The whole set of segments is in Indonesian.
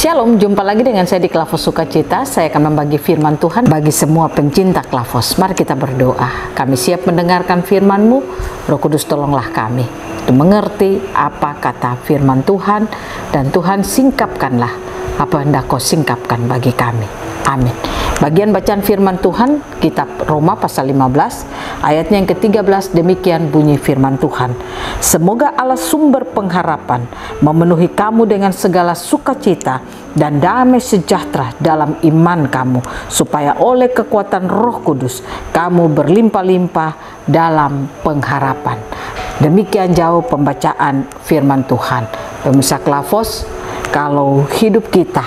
Shalom, jumpa lagi dengan saya di Klavos Sukacita. Saya akan membagi firman Tuhan bagi semua pencinta Klavos. Mari kita berdoa. Kami siap mendengarkan firman-Mu. Roh Kudus, tolonglah kami untuk mengerti apa kata firman Tuhan, dan Tuhan singkapkanlah apa yang hendak Kau singkapkan bagi kami. Amin. Bagian bacaan firman Tuhan, kitab Roma pasal 15, ayatnya yang ke-13, demikian bunyi firman Tuhan. Semoga Allah sumber pengharapan memenuhi kamu dengan segala sukacita dan damai sejahtera dalam iman kamu, supaya oleh kekuatan Roh Kudus kamu berlimpah-limpah dalam pengharapan. Demikian jauh pembacaan firman Tuhan. Pemirsa Klavos, kalau hidup kita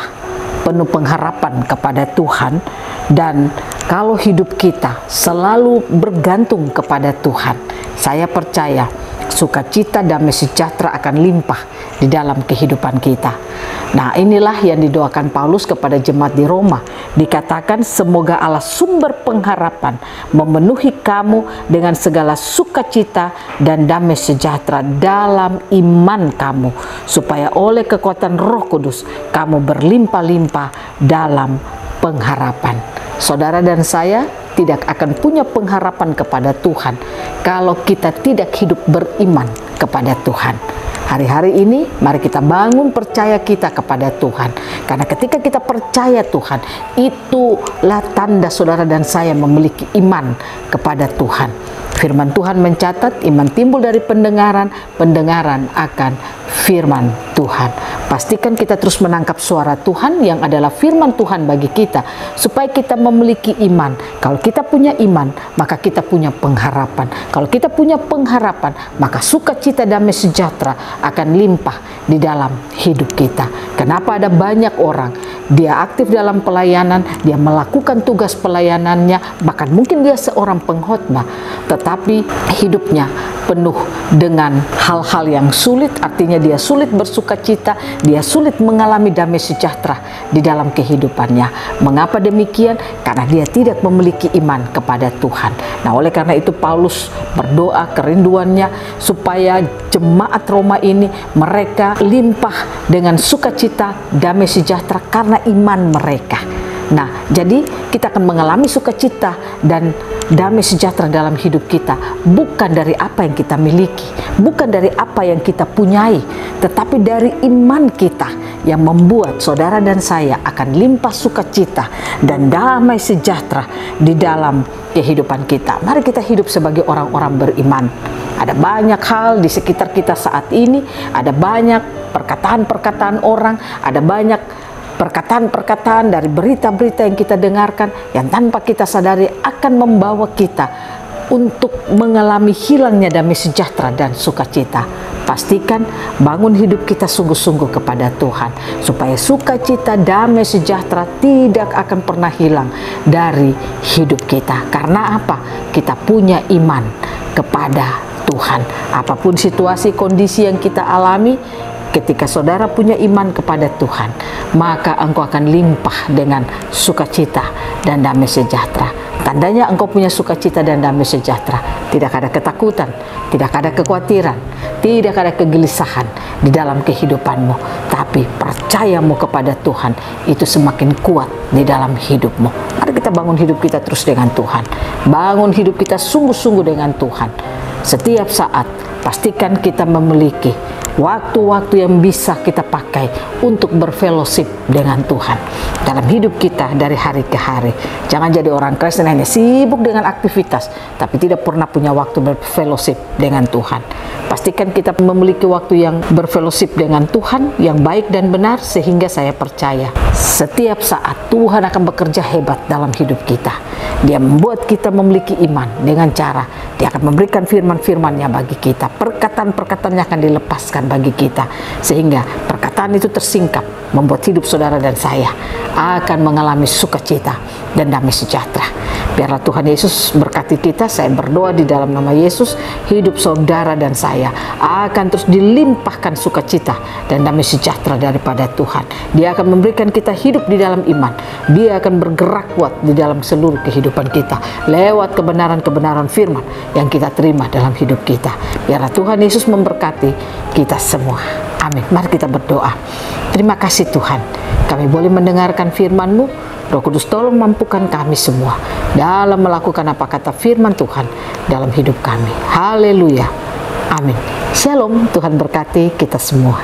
penuh pengharapan kepada Tuhan, dan kalau hidup kita selalu bergantung kepada Tuhan, saya percaya sukacita damai sejahtera akan limpah di dalam kehidupan kita. Nah, inilah yang didoakan Paulus kepada jemaat di Roma. Dikatakan semoga Allah sumber pengharapan memenuhi kamu dengan segala sukacita dan damai sejahtera dalam iman kamu, supaya oleh kekuatan Roh Kudus kamu berlimpah-limpah dalam pengharapan. Saudara dan saya tidak akan punya pengharapan kepada Tuhan kalau kita tidak hidup beriman kepada Tuhan. Hari-hari ini mari kita bangun percaya kita kepada Tuhan, karena ketika kita percaya Tuhan, itulah tanda saudara dan saya memiliki iman kepada Tuhan. Firman Tuhan mencatat iman timbul dari pendengaran, pendengaran akan firman Tuhan. Pastikan kita terus menangkap suara Tuhan yang adalah firman Tuhan bagi kita, supaya kita memiliki iman. Kalau kita punya iman, maka kita punya pengharapan. Kalau kita punya pengharapan, maka sukacita damai sejahtera akan limpah di dalam hidup kita. Kenapa ada banyak orang, dia aktif dalam pelayanan, dia melakukan tugas pelayanannya, bahkan mungkin dia seorang pengkhotbah, tetapi hidupnya penuh dengan hal-hal yang sulit. Artinya dia sulit bersukacita, dia sulit mengalami damai sejahtera di dalam kehidupannya. Mengapa demikian? Karena dia tidak memiliki iman kepada Tuhan. Nah, oleh karena itu Paulus berdoa kerinduannya supaya jemaat Roma ini mereka limpah dengan sukacita damai sejahtera karena iman mereka. Nah, jadi kita akan mengalami sukacita dan damai sejahtera dalam hidup kita bukan dari apa yang kita miliki, bukan dari apa yang kita punyai, tetapi dari iman kita yang membuat saudara dan saya akan limpah sukacita dan damai sejahtera di dalam kehidupan kita. Mari kita hidup sebagai orang-orang beriman. Ada banyak hal di sekitar kita saat ini, ada banyak perkataan-perkataan orang, ada banyak perkataan-perkataan dari berita-berita yang kita dengarkan yang tanpa kita sadari akan membawa kita untuk mengalami hilangnya damai sejahtera dan sukacita. Pastikan bangun hidup kita sungguh-sungguh kepada Tuhan, supaya sukacita damai sejahtera tidak akan pernah hilang dari hidup kita. Karena apa? Kita punya iman kepada Tuhan. Apapun situasi kondisi yang kita alami, ketika saudara punya iman kepada Tuhan, maka engkau akan limpah dengan sukacita dan damai sejahtera. Tandanya engkau punya sukacita dan damai sejahtera. Tidak ada ketakutan, tidak ada kekhawatiran, tidak ada kegelisahan di dalam kehidupanmu. Tapi percayamu kepada Tuhan itu semakin kuat di dalam hidupmu. Mari kita bangun hidup kita terus dengan Tuhan. Bangun hidup kita sungguh-sungguh dengan Tuhan. Setiap saat pastikan kita memiliki waktu-waktu yang bisa kita pakai untuk berfellowship dengan Tuhan dalam hidup kita dari hari ke hari. Jangan jadi orang Kristen hanya sibuk dengan aktivitas tapi tidak pernah punya waktu berfellowship dengan Tuhan. Pastikan kita memiliki waktu yang berfellowship dengan Tuhan yang baik dan benar, sehingga saya percaya setiap saat Tuhan akan bekerja hebat dalam hidup kita. Dia membuat kita memiliki iman dengan cara Dia akan memberikan firman-firman-Nya bagi kita. Perkataan-perkataannya akan dilepaskan bagi kita, sehingga perkataan itu tersingkap, membuat hidup saudara dan saya akan mengalami sukacita dan damai sejahtera. Biarlah Tuhan Yesus berkati kita. Saya berdoa di dalam nama Yesus, hidup saudara dan saya akan terus dilimpahkan sukacita dan damai sejahtera daripada Tuhan. Dia akan memberikan kita hidup di dalam iman. Dia akan bergerak kuat di dalam seluruh kehidupan kita lewat kebenaran-kebenaran firman yang kita terima dalam hidup kita. Biarlah Tuhan Yesus memberkati kita semua. Amin. Mari kita berdoa. Terima kasih Tuhan, kami boleh mendengarkan firman-Mu. Roh Kudus tolong mampukan kami semua dalam melakukan apa kata firman Tuhan dalam hidup kami. Haleluya. Amin. Shalom, Tuhan berkati kita semua.